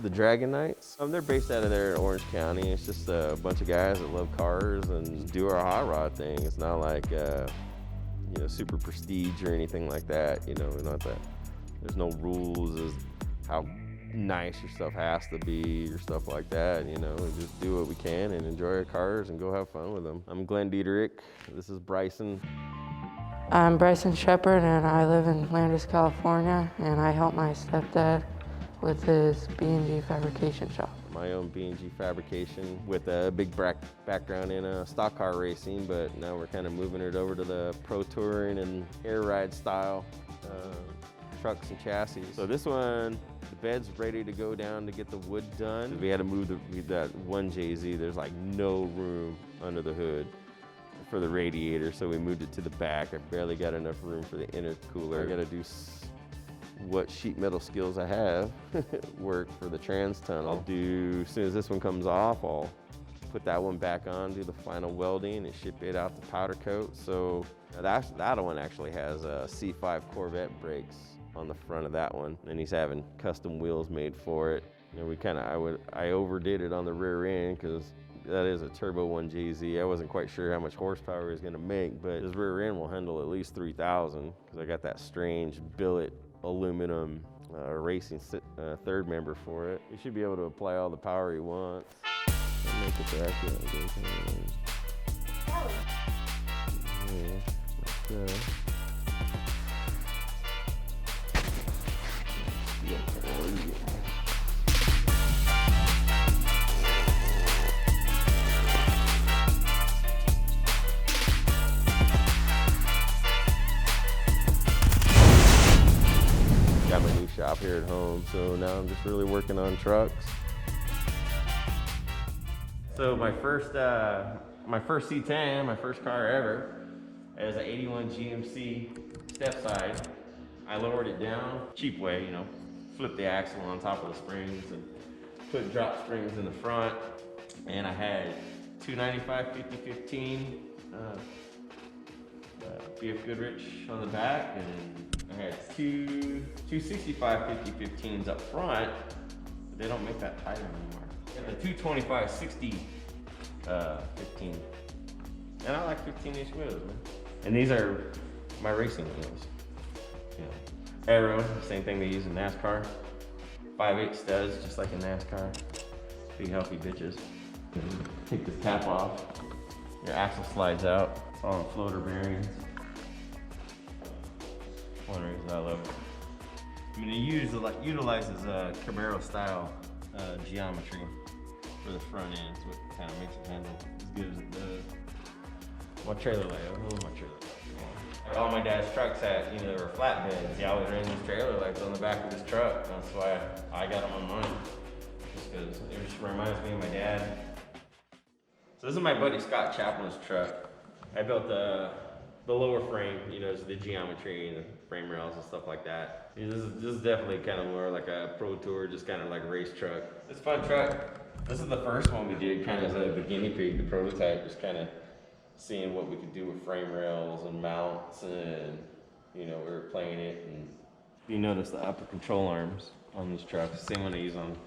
the Dragon Knights. They're based out of there in Orange County. It's just a bunch of guys that love cars and do our hot rod thing. It's not like, you know, super prestige or anything like that. You know, not that there's no rules as how nice your stuff has to be or stuff like that. You know, we just do what we can and enjoy our cars and go have fun with them. I'm Glenn Dieterich. This is Bryson. I'm Bryson Shepard, and I live in Landis, California, and I help my stepdad with his B&G fabrication shop. My own B&G fabrication with a big background in stock car racing, but now we're kind of moving it over to the pro touring and air ride style trucks and chassis. So this one, the bed's ready to go down to get the wood done. We had to move that 1JZ. There's like no room under the hood for the radiator, so we moved it to the back. I barely got enough room for the intercooler. I gotta do what sheet metal skills I have work for the trans tunnel. I'll do, as soon as this one comes off, I'll put that one back on, do the final welding, and ship it out to powder coat. So that one actually has a C5 Corvette brakes on the front of that one, and he's having custom wheels made for it. And I overdid it on the rear end because that is a turbo 1JZ. I wasn't quite sure how much horsepower he was gonna make, but his rear end will handle at least 3,000 because I got that strange billet aluminum racing third member for it. You should be able to apply all the power you want. I'll make it back. Got my new shop here at home, so now I'm just really working on trucks. So my first C10, my first car ever, is an 81 GMC step side. I lowered it down, cheap way, you know, flipped the axle on top of the springs and put drop springs in the front. And I had 295 5015 BF Goodrich on the back, and I had two 265 5015s up front, but they don't make that tire anymore. I got the 225 60 15. And I like 15-inch wheels, man. And these are my racing wheels. You know, Aero, same thing they use in NASCAR. 5/8 studs, just like in NASCAR. Big healthy bitches. Take this cap off. Your axle slides out. It's all on floater bearings. One reason I love it. I mean, it utilizes Camaro style geometry for the front end. It's what kind of makes it handle as good as it does. My trailer layout, I love my trailer layout. All my dad's trucks had, you know, they were flatbeds. He always ran these trailer lights on the back of his truck. That's why I got them on mine. Just because it just reminds me of my dad. So this is my buddy Scott Chaplin's truck. I built the lower frame, you know, the geometry and the frame rails and stuff like that. This is definitely kind of more like a pro tour, just kind of like a race truck. It's a fun truck. This is the first one we did kind of as the guinea pig, the prototype, just kind of seeing what we could do with frame rails and mounts, and you know, we were playing it. And you notice the upper control arms on these trucks, same one I use on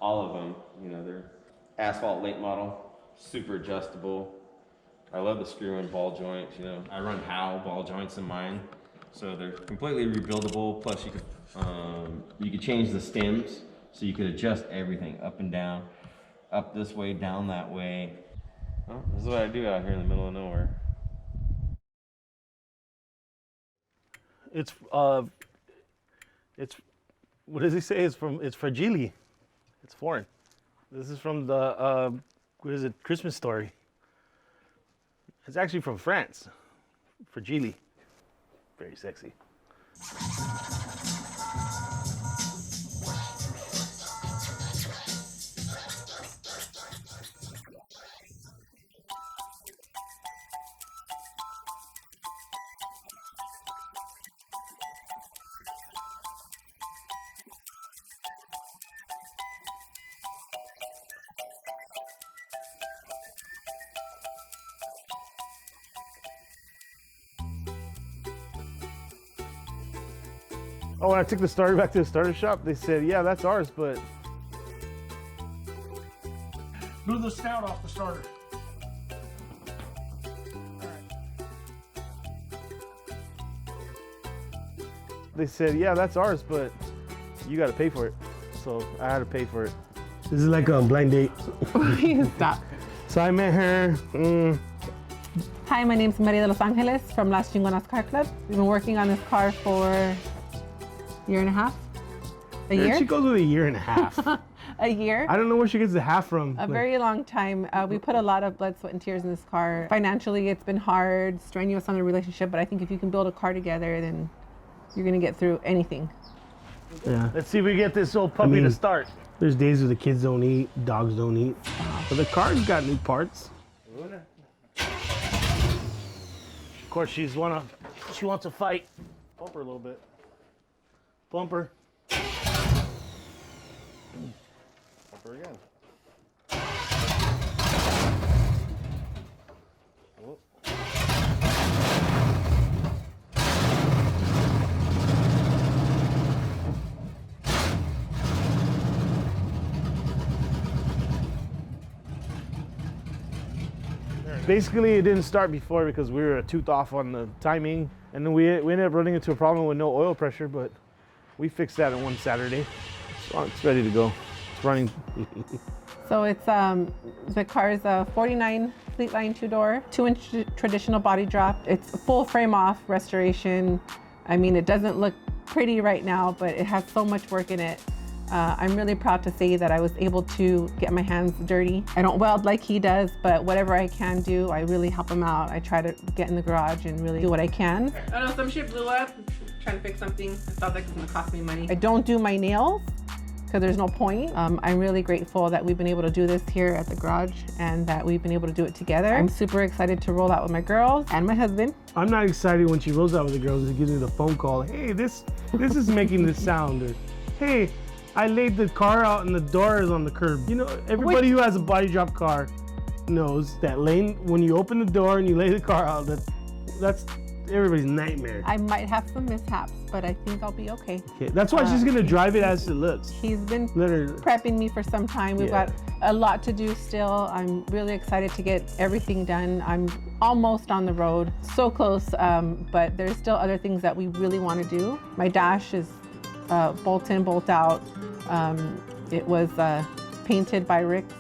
all of them. You know, they're asphalt late model, super adjustable. I love the screw-in ball joints. You know, I run Howe ball joints in mine, so they're completely rebuildable. Plus, you could change the stems, so you could adjust everything up and down, up this way, down that way. Well, this is what I do out here in the middle of nowhere. It's what does he say? It's fragile. It's foreign. This is from the what is it? Christmas Story. It's actually from France. Fragile. Very sexy. Oh, when I took the starter back to the starter shop, they said, yeah, that's ours, but Blew the snout off the starter. They said, yeah, that's ours, but you got to pay for it. So I had to pay for it. This is like a blind date. Stop. So I met her. Hi, my name's Maria de Los Angeles from Las Chingonas Car Club. We've been working on this car for a year and a half. A year? She goes with a year and a half. A year. I don't know where she gets the half from. A very long time. We put a lot of blood, sweat, and tears in this car. Financially, it's been hard, strenuous on the relationship, but I think if you can build a car together, then you're gonna get through anything. Yeah. Let's see if we get this old puppy to start. There's days where the kids don't eat, dogs don't eat. But the car's got new parts. Of course, she wants to fight. Bump her a little bit. Bump her. Bump her again. Oh. Basically, it didn't start before because we were a tooth off on the timing, and then we ended up running into a problem with no oil pressure, but we fixed that on one Saturday. So it's ready to go. It's running. So it's the car's a 49 Fleetline 2-door, 2-inch traditional body drop. It's a full frame off restoration. I mean, it doesn't look pretty right now, but it has so much work in it. I'm really proud to say that I was able to get my hands dirty. I don't weld like he does, but whatever I can do, I really help him out. I try to get in the garage and really do what I can. I don't know, some shit blew up. Trying to fix something. It felt like it was gonna cost me money. I don't do my nails because there's no point. I'm really grateful that we've been able to do this here at the garage and that we've been able to do it together. I'm super excited to roll out with my girls and my husband. I'm not excited when she rolls out with the girls and gives me the phone call. Hey, this is making this sound. Or, hey, I laid the car out and the door is on the curb. You know, everybody who has a body drop car knows that when you open the door and you lay the car out, that's everybody's nightmare. I might have some mishaps, but I think I'll be okay. Okay, that's why she's gonna drive it as it looks. He's been prepping me for some time. We've got a lot to do still. I'm really excited to get everything done. I'm almost on the road, so close, but there's still other things that we really want to do. My dash is bolt in, bolt out. It was painted by Rick's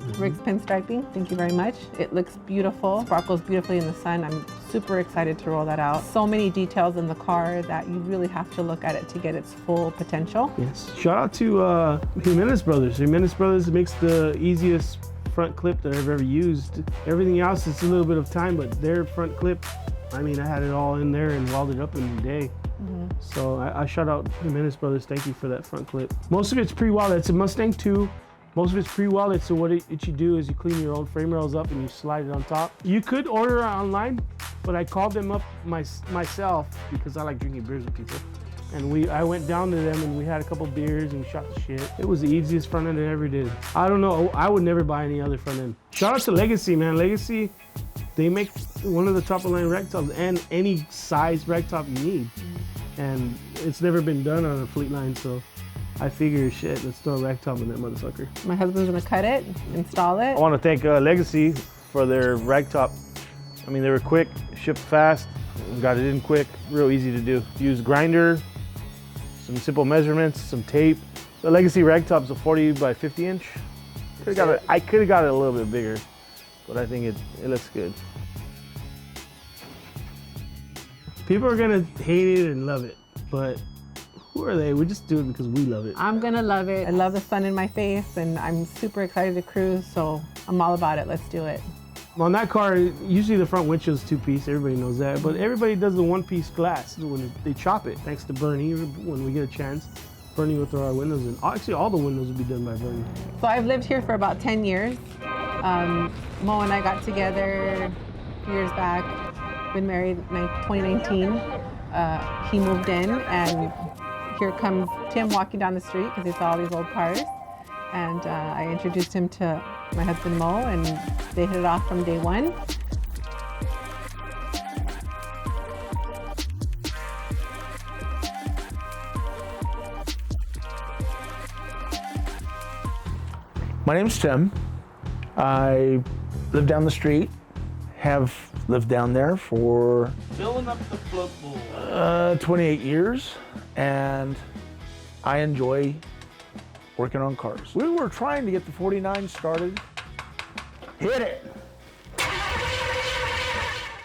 Pinstriping. Thank you very much. It looks beautiful, sparkles beautifully in the sun. I'm super excited to roll that out. So many details in the car that you really have to look at it to get its full potential. Yes. Shout out to Jimenez Brothers. Jimenez Brothers makes the easiest front clip that I've ever used. Everything else, it's a little bit of time, but their front clip, I mean, I had it all in there and welded up in a day. So I shout out Jimenez Brothers. Thank you for that front clip. Most of it's pre-welded. It's a Mustang 2. Most of it's pre-welded, so what you do is you clean your old frame rails up and you slide it on top. You could order it online, but I called them up myself because I like drinking beers with people. And I went down to them and we had a couple beers and we shot the shit. It was the easiest front end I ever did. I don't know, I would never buy any other front end. Shout out to Legacy, man. Legacy, they make one of the top of the line rag tops and any size rag top you need. And it's never been done on a Fleetline, so I figure, shit, let's throw a rag top in that motherfucker. My husband's gonna cut it, install it. I want to thank Legacy for their rag top. I mean, they were quick, shipped fast, got it in quick, real easy to do. Use grinder, some simple measurements, some tape. The Legacy rag top's a 40 by 50 inch. I could have got it a little bit bigger, but I think it looks good. People are gonna hate it and love it, but who are they? We just do it because we love it. I'm gonna love it. I love the sun in my face and I'm super excited to cruise, so I'm all about it. Let's do it. On that car, usually the front windshield's 2-piece, everybody knows that, but everybody does the 1-piece glass when they chop it. Thanks to Bernie, when we get a chance, Bernie will throw our windows in. Actually, all the windows will be done by Bernie. So I've lived here for about 10 years. Mo and I got together a few years back, been married in 2019. He moved in and here comes Tim walking down the street because he saw all these old cars. And I introduced him to my husband Mo and they hit it off from day one. My name's Tim. I live down the street, have lived down there for Filling up the float bowl. 28 years, and I enjoy working on cars. We were trying to get the 49 started. Hit it!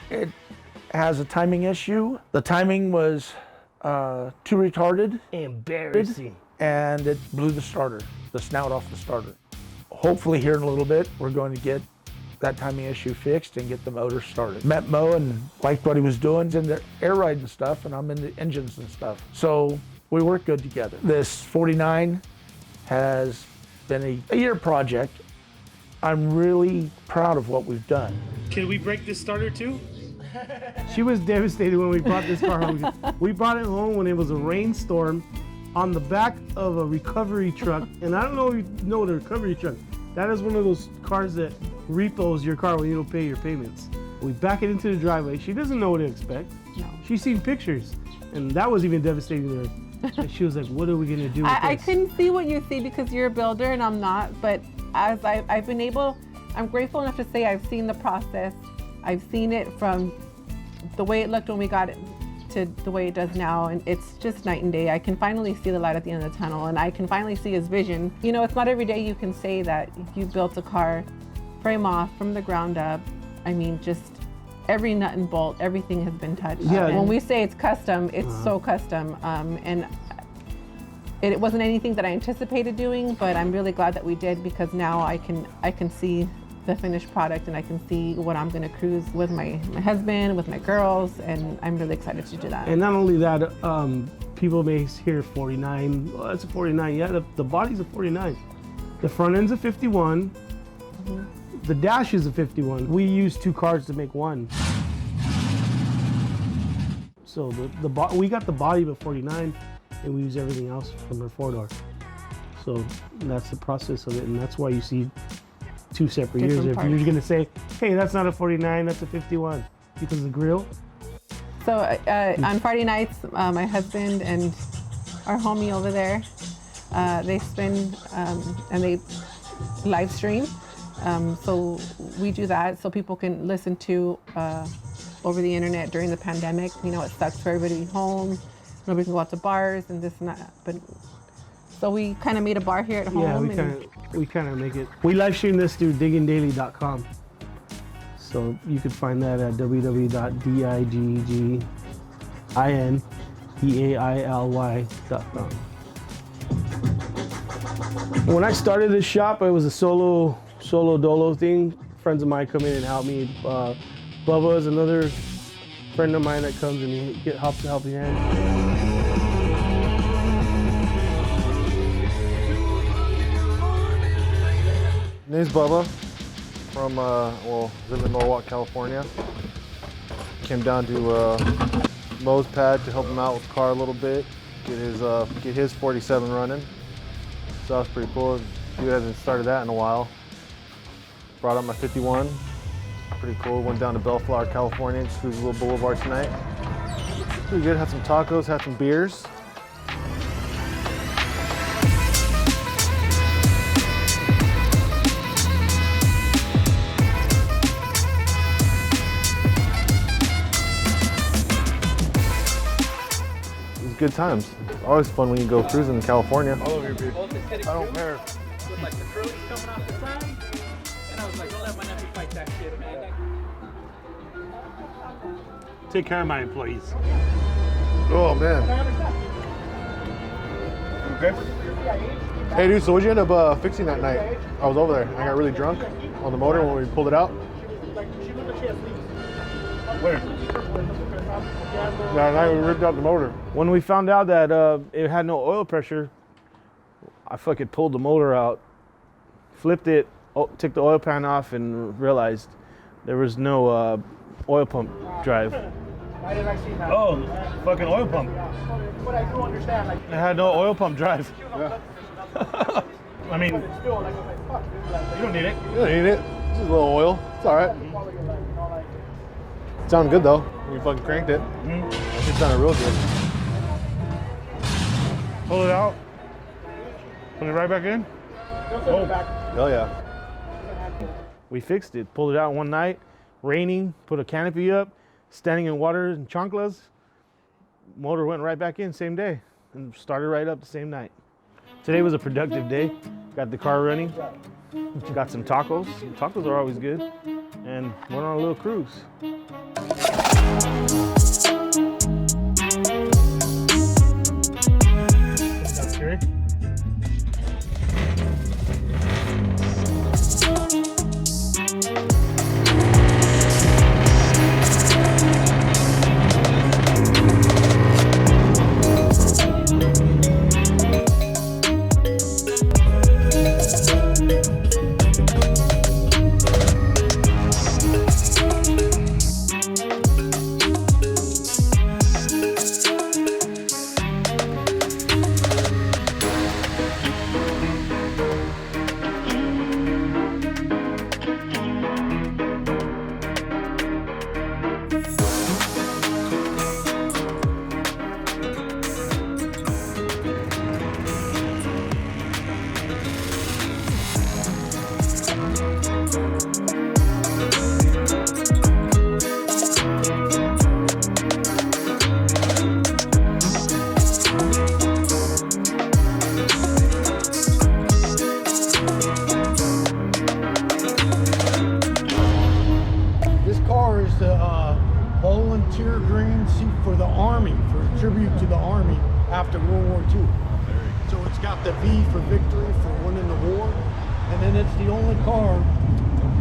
It has a timing issue. The timing was too retarded. Embarrassing. And it blew the starter, the snout off the starter. Hopefully here in a little bit, we're going to get that timing issue fixed and get the motor started. Met Mo and liked what he was doing. He's in the air ride and stuff, and I'm in the engines and stuff. So we work good together. This 49 has been a year project. I'm really proud of what we've done. Can we break this starter too? She was devastated when we brought this car home. We brought it home when it was a rainstorm on the back of a recovery truck. And I don't know if you know what a recovery truck. That is one of those cars that repos your car when you don't pay your payments. We back it into the driveway. She doesn't know what to expect. No. She's seen pictures, and that was even devastating to her. And she was like, "What are we gonna do with I this?" couldn't see what you see because you're a builder and I'm not, but as I've been able, I'm grateful enough to say I've seen the process. I've seen it from the way it looked when we got it to the way it does now, and it's just night and day. I can finally see the light at the end of the tunnel, and I can finally see his vision. You know, it's not every day you can say that you built a car frame off from the ground up. I mean, just every nut and bolt, everything has been touched. Yeah. When we say it's custom, it's so custom, and it wasn't anything that I anticipated doing, but I'm really glad that we did, because now I can see the finished product, and I can see what I'm going to cruise with my husband, with my girls, and I'm really excited to do that. And not only that, people may hear 49. Well, that's a 49. Yeah, the body's a 49. The front end's a 51. The dash is a 51. We use two cars to make one. So we got the body of a 49, and we use everything else from her four-door. So that's the process of it, and that's why you see two separate years. Different If parts. you're gonna say, hey, that's not a 49, that's a 51, because of the grill. So on Friday nights, my husband and our homie over there, they spend and they live stream. So we do that so people can listen to over the internet during the pandemic. You know, it sucks for everybody home. Nobody can go out to bars and this and that. But so we kind of made a bar here at home. Yeah, we kind of make it. We live stream this through diggingdaily.com. So you can find that at www.diggingdaily.com. When I started this shop, it was a solo dolo thing. Friends of mine come in and help me. Bubba is another friend of mine that comes and he helps a helping hand. Name's Bubba, from live in Norwalk, California. Came down to Mo's pad to help him out with the car a little bit, get his 47 running. So that was pretty cool. He hasn't started that in a while. Brought up my 51, pretty cool. Went down to Bellflower, California, just cruised a little boulevard tonight. Pretty good. Had some tacos, had some beers. Good times. It's always fun when you go cruising in California. All over here, babe. I don't care. With like the curlies coming off the side, and I was like, don't let my nephew fight that shit, man. Take care of my employees. Oh man. Okay. Hey dude, so what'd you end up fixing that night? I was over there. I got really drunk on the motor when we pulled it out. Where? That night we ripped out the motor. When we found out that it had no oil pressure, I fucking pulled the motor out, flipped it, took the oil pan off, and realized there was no oil pump drive. Why did I see that? Oh, fucking oil pump. But I do understand, like, It had no oil pump drive. Yeah. I mean, it's still like, I was like, fuck, dude, like, you don't need it. You don't need it. Just a little oil. It's alright. quality of life, you know, like, Sounded good though when you fucking cranked it. It sounded real good. Pull it out. Put it right back in. don't send it back. Hell yeah. We fixed it, pulled it out one night, raining, put a canopy up, standing in water in chanclas. Motor went right back in same day and started right up the same night. Today was a productive day. Got the car running, got some tacos. Tacos are always good. And went on a little cruise. That's good. volunteer green for the Army, for a tribute to the Army after World War II. So it's got the V for victory, for winning the war, and then it's the only car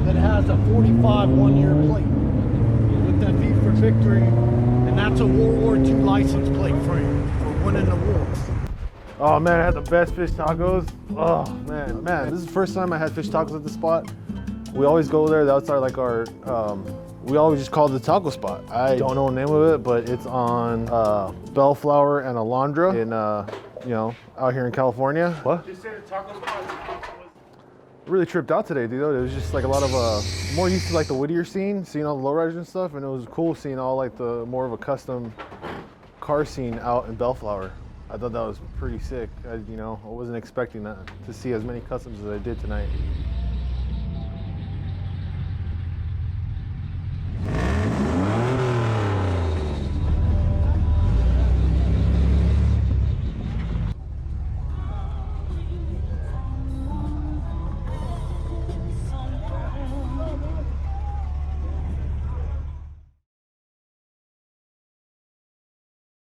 that has a 45 one-year plate with that V for victory, and that's a World War II license plate frame for winning the war. Oh man, I had the best fish tacos. Oh man, this is the first time I had fish tacos at the spot. We always go there, that's our we always just call it the taco spot. I don't know the name of it, but it's on Bellflower and Alondra in, you know, out here in California. What? Just say the taco spot. Really tripped out today, dude. It was just like a lot of, more used to like the Whittier scene, seeing all the lowriders and stuff, and it was cool seeing all like the more of a custom car scene out in Bellflower. I thought that was pretty sick. I wasn't expecting that, to see as many customs as I did tonight.